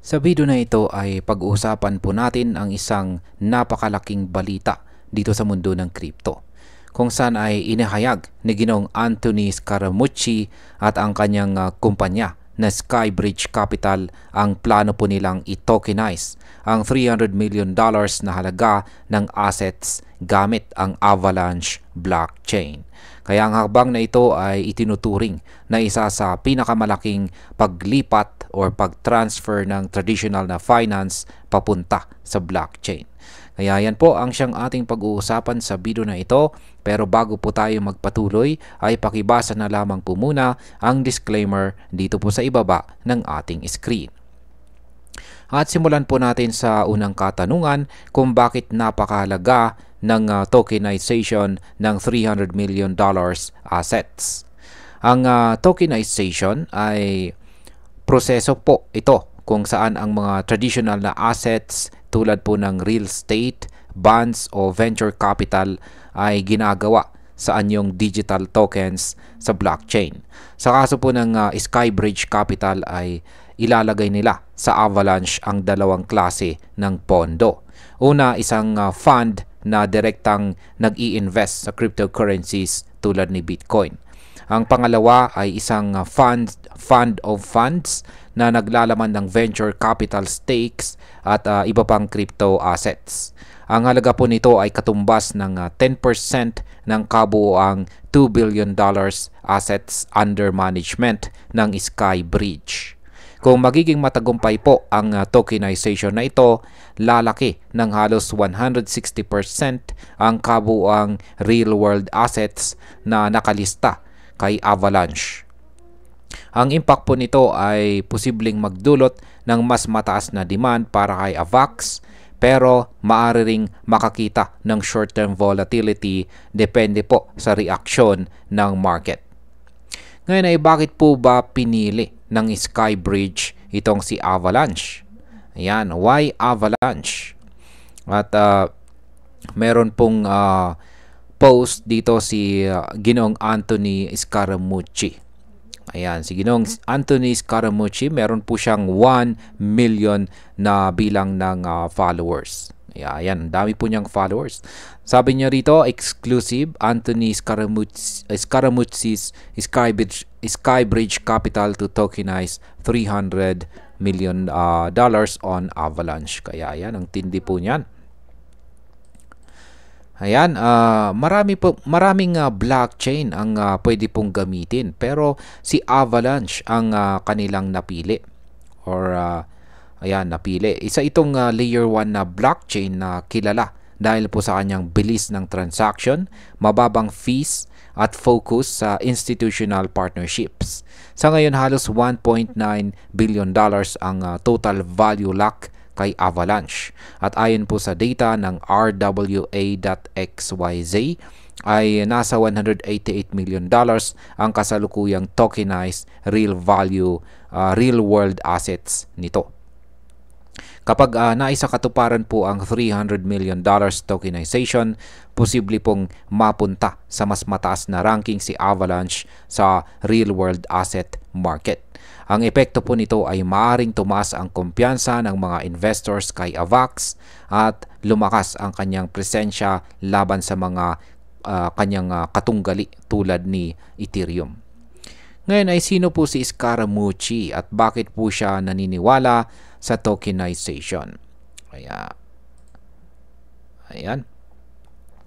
Sa video na ito ay pag-uusapan po natin ang isang napakalaking balita dito sa mundo ng crypto, kung saan ay inihayag ni Ginoong Anthony Scaramucci at ang kanyang kumpanya na Skybridge Capital ang plano po nilang i-tokenize ang $300 million na halaga ng assets gamit ang Avalanche blockchain. Kaya ang hakbang na ito ay itinuturing na isa sa pinakamalaking paglipat or pag-transfer ng traditional na finance papunta sa blockchain. Kaya yan po ang siyang ating pag-uusapan sa video na ito. Pero bago po tayo magpatuloy ay pakibasa na lamang po muna ang disclaimer dito po sa ibaba ng ating screen. At simulan po natin sa unang katanungan kung bakit napakahalaga ng tokenization ng $300 million assets. Ang tokenization ay proseso po ito kung saan ang mga traditional na assets tulad po ng real estate, bonds o venture capital ay ginagawa sa anyong digital tokens sa blockchain. Sa kaso po ng Skybridge Capital ay ilalagay nila sa Avalanche ang dalawang klase ng pondo. Una, isang fund na direktang nag-i-invest sa cryptocurrencies tulad ni Bitcoin. Ang pangalawa ay isang fund of funds na naglalaman ng venture capital stakes at iba pang crypto assets. Ang halaga po nito ay katumbas ng 10% ng kabuuang $2 billion assets under management ng Skybridge. Kung magiging matagumpay po ang tokenization na ito, lalaki ng halos 160% ang kabuuang real-world assets na nakalista kay Avalanche. Ang impact po nito ay posibleng magdulot ng mas mataas na demand para kay AVAX, pero maaari ring makakita ng short-term volatility depende po sa reaksyon ng market. Ngayon ay bakit po ba pinili ng Skybridge itong si Avalanche? Ayan, why Avalanche? At meron pong post dito si Ginoong Anthony Scaramucci. Ayan, si Ginoong Anthony Scaramucci, meron po siyang 1 million na bilang ng followers. Ayan, dami po niyang followers. Sabi niya rito, exclusive, Anthony Scaramucci's Skybridge Capital to tokenize $300 million on Avalanche. Kaya ayan, ang tindi po niyan. Ayan, maraming blockchain ang pwede pong gamitin, pero si Avalanche ang kanilang napili or napili. Isa itong layer 1 na blockchain na kilala dahil po sa kanyang bilis ng transaction, mababang fees at focus sa institutional partnerships. Sa ngayon halos $1.9 billion ang total value lock kay Avalanche. At ayon po sa data ng RWA.xyz ay nasa $188 million ang kasalukuyang tokenized real world assets nito. Kapag naisakatuparan po ang $300 million tokenization, posible pong mapunta sa mas mataas na ranking si Avalanche sa real world asset market. Ang epekto po nito ay maaaring tumaas ang kumpiyansa ng mga investors kay AVAX at lumakas ang kanyang presensya laban sa mga kanyang katunggali tulad ni Ethereum. Ngayon ay sino po si Scaramucci at bakit po siya naniniwala sa tokenization?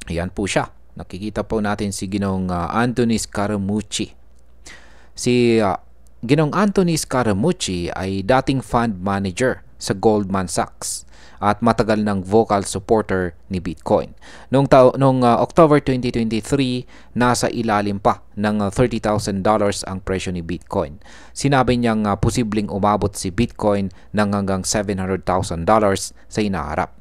Ayan po siya. Nakikita po natin si Ginoong Anthony Scaramucci. Si Ginoong Anthony Scaramucci ay dating fund manager sa Goldman Sachs at matagal ng vocal supporter ni Bitcoin. Noong October 2023, nasa ilalim pa ng $30,000 ang presyo ni Bitcoin. Sinabi niyang posibleng umabot si Bitcoin ng hanggang $700,000 sa hinaharap.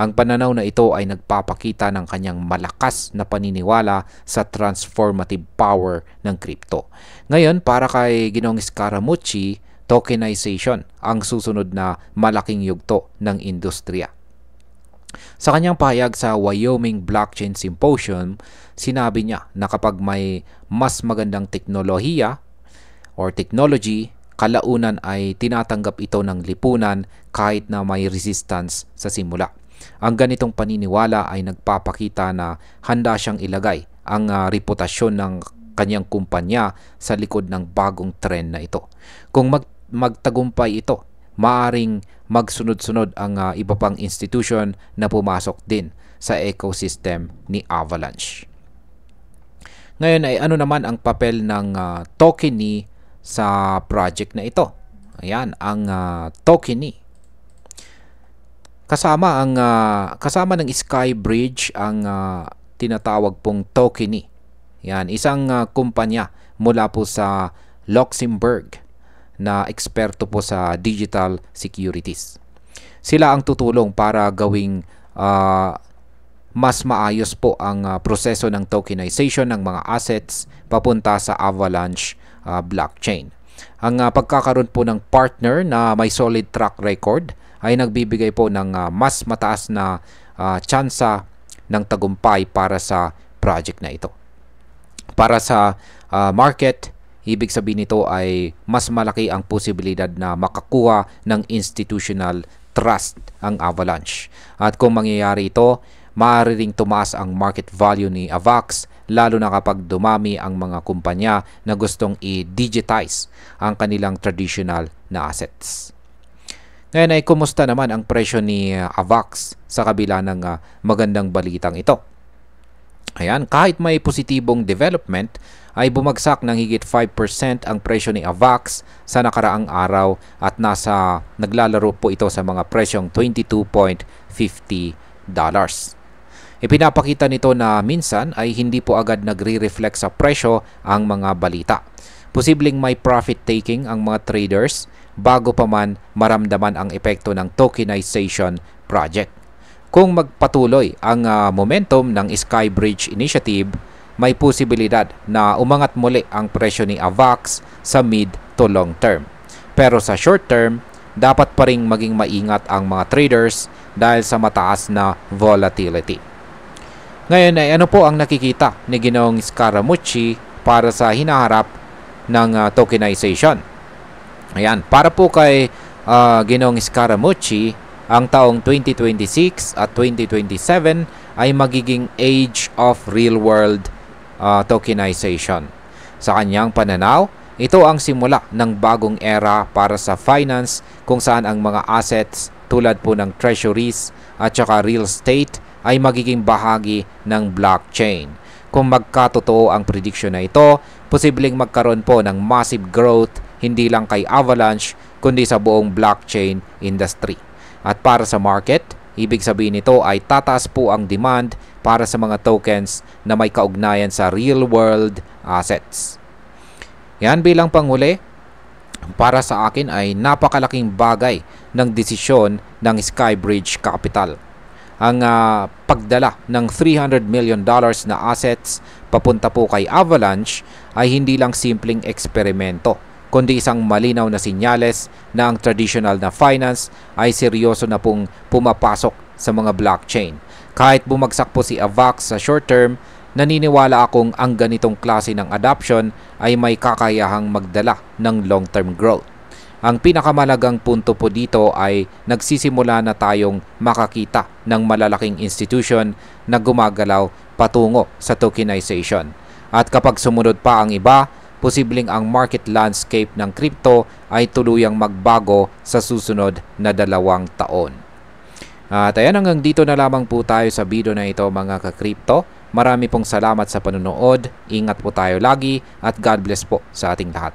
Ang pananaw na ito ay nagpapakita ng kanyang malakas na paniniwala sa transformative power ng crypto. Ngayon, para kay Ginoong Scaramucci, tokenization ang susunod na malaking yugto ng industriya. Sa kanyang pahayag sa Wyoming Blockchain Symposium, sinabi niya na kapag may mas magandang teknolohiya or technology kalaunan ay tinatanggap ito ng lipunan kahit na may resistance sa simula. Ang ganitong paniniwala ay nagpapakita na handa siyang ilagay ang reputasyon ng kanyang kumpanya sa likod ng bagong trend na ito. Kung magtagumpay ito, maaring magsunod-sunod ang iba pang institution na pumasok din sa ecosystem ni Avalanche. Ngayon ay ano naman ang papel ng Tokeny sa project na ito? Ayan, ang Tokeny. Kasama ng Skybridge ang tinatawag pong Tokeny. Yan, isang kumpanya mula po sa Luxembourg na eksperto po sa digital securities. Sila ang tutulong para gawing mas maayos po ang proseso ng tokenization ng mga assets papunta sa Avalanche blockchain. Ang pagkakaroon po ng partner na may solid track record ay nagbibigay po ng mas mataas na tsansa ng tagumpay para sa project na ito. Para sa market, ibig sabihin nito ay mas malaki ang posibilidad na makakuha ng institutional trust ang Avalanche. At kung mangyayari ito, maaari ring tumaas ang market value ni Avax, lalo na kapag dumami ang mga kumpanya na gustong i-digitize ang kanilang traditional na assets. Ngayon ay kumusta naman ang presyo ni Avax sa kabila ng magandang balitang ito? Ayan, kahit may positibong development, ay bumagsak ng higit 5% ang presyo ni Avax sa nakaraang araw at naglalaro po ito sa mga presyong $22.50. Ipinapakita nito na minsan ay hindi po agad nagre-reflect sa presyo ang mga balita. Posibleng may profit-taking ang mga traders bago pa man maramdaman ang epekto ng tokenization project. Kung magpatuloy ang momentum ng Skybridge Initiative, may posibilidad na umangat muli ang presyo ni Avax sa mid to long term. Pero sa short term, dapat pa ring maging maingat ang mga traders dahil sa mataas na volatility. Ngayon ay ano po ang nakikita ni Ginoong Scaramucci para sa hinaharap ng tokenization? Ayan, para po kay Ginoong Scaramucci, ang taong 2026 at 2027 ay magiging age of real-world tokenization. Sa kanyang pananaw, ito ang simula ng bagong era para sa finance kung saan ang mga assets tulad po ng treasuries at saka real estate ay magiging bahagi ng blockchain. Kung magkatotoo ang prediction na ito, posibleng magkaroon po ng massive growth hindi lang kay Avalanche kundi sa buong blockchain industry. At para sa market, ibig sabihin nito ay tataas po ang demand para sa mga tokens na may kaugnayan sa real-world assets. Yan bilang panghuli, para sa akin ay napakalaking bagay ng desisyon ng Skybridge Capital. Ang pagdala ng $300 million na assets papunta po kay Avalanche ay hindi lang simpleng eksperimento, kundi isang malinaw na sinyales na ang traditional na finance ay seryoso na pong pumapasok sa mga blockchain. Kahit bumagsak po si Avax sa short term, naniniwala akong ang ganitong klase ng adoption ay may kakayahang magdala ng long-term growth. Ang pinakamalagang punto po dito ay nagsisimula na tayong makakita ng malalaking institution na gumagalaw patungo sa tokenization. At kapag sumunod pa ang iba, posibleng ang market landscape ng crypto ay tuluyang magbago sa susunod na 2 taon. At ayan, hanggang dito na lamang po tayo sa video na ito mga ka-crypto. Marami pong salamat sa panonood. Ingat po tayo lagi at God bless po sa ating lahat.